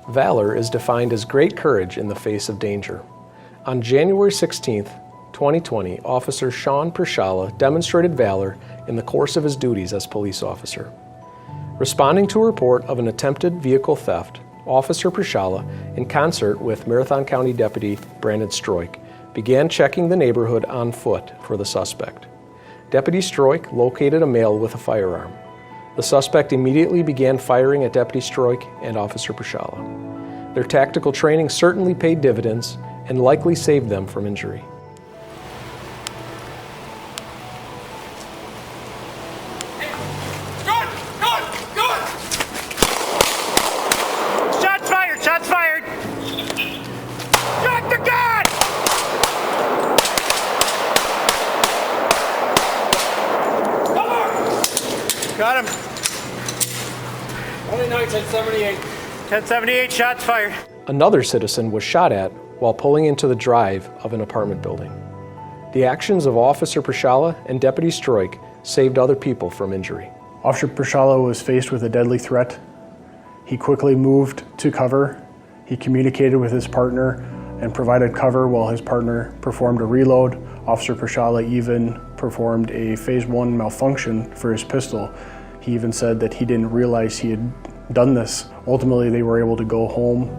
Valor is defined as great courage in the face of danger. On January 16, 2020, Officer Shawn Pierschalla demonstrated valor in the course of his duties as police officer. Responding to a report of an attempted vehicle theft, Officer Pierschalla, in concert with Marathon County Deputy Brandon Stroik, began checking the neighborhood on foot for the suspect. Deputy Stroik located a male with a firearm. The suspect immediately began firing at Deputy Stroik and Officer Pierschalla. Their tactical training certainly paid dividends and likely saved them from injury. Got him. Only night, 1078. 1078, shots fired. Another citizen was shot at while pulling into the drive of an apartment building. The actions of Officer Pierschalla and Deputy Stroik saved other people from injury. Officer Pierschalla was faced with a deadly threat. He quickly moved to cover. He communicated with his partner and provided cover while his partner performed a reload. Officer Pierschalla even performed a phase 1 malfunction for his pistol. He even said that he didn't realize he had done this. Ultimately, they were able to go home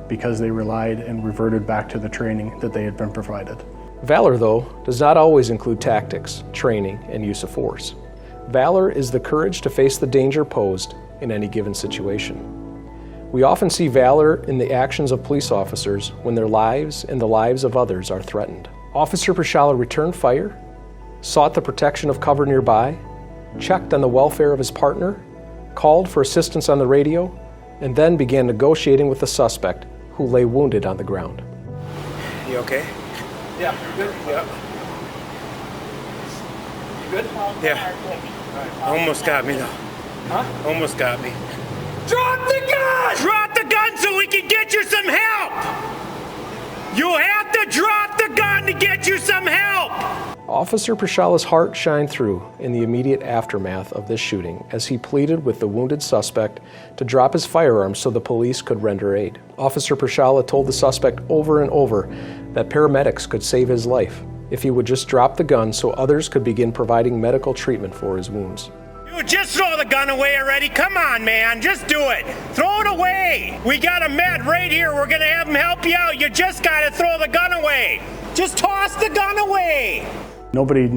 because they relied and reverted back to the training that they had been provided. Valor, though, does not always include tactics, training, and use of force. Valor is the courage to face the danger posed in any given situation. We often see valor in the actions of police officers when their lives and the lives of others are threatened. Officer Pierschalla returned fire, sought the protection of cover nearby, checked on the welfare of his partner, called for assistance on the radio, and then began negotiating with the suspect who lay wounded on the ground. You okay? Yeah, you're good? Yeah. You good? Yeah. Almost got me though. Huh? Almost got me. Drop the gun! Drop the gun so we can get you some help! You have to drop the gun to get you some help! Officer Pierschalla's heart shined through in the immediate aftermath of this shooting as he pleaded with the wounded suspect to drop his firearm so the police could render aid. Officer Pierschalla told the suspect over and over that paramedics could save his life if he would just drop the gun so others could begin providing medical treatment for his wounds. Dude, just throw the gun away already. Come on, man. Just do it. Throw it away. We got a med right here. We're going to have him help you out. You just got to throw the gun away. Just toss the gun away. Nobody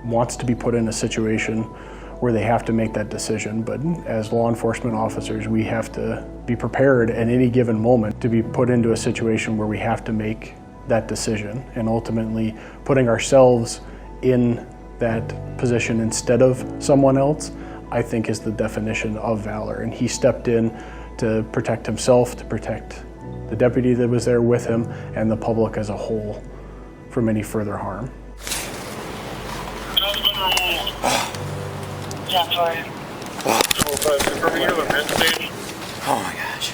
wants to be put in a situation where they have to make that decision, but as law enforcement officers, we have to be prepared at any given moment to be put into a situation where we have to make that decision, and ultimately putting ourselves in that position instead of someone else, I think is the definition of valor. And he stepped in to protect himself, to protect the deputy that was there with him, and the public as a whole from any further harm. Oh my gosh.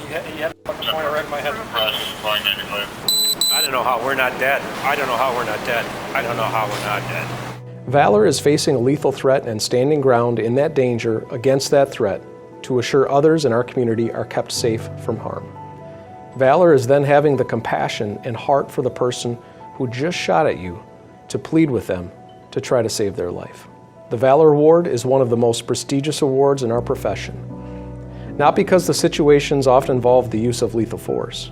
You had a fucking pointer right in my head. I don't know how we're not dead. I don't know how we're not dead. I don't know how we're not dead. Valor is facing a lethal threat and standing ground in that danger against that threat to assure others in our community are kept safe from harm. Valor is then having the compassion and heart for the person who just shot at you to plead with them to try to save their life. The Valor Award is one of the most prestigious awards in our profession, not because the situations often involve the use of lethal force,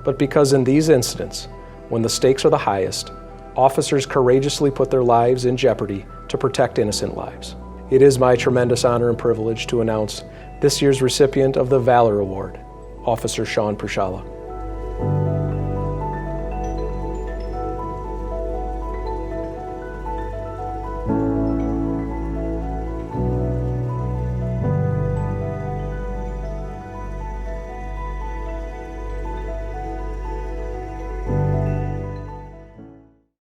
but because in these incidents, when the stakes are the highest, officers courageously put their lives in jeopardy to protect innocent lives. It is my tremendous honor and privilege to announce this year's recipient of the Valor Award, Officer Shawn Pierschalla.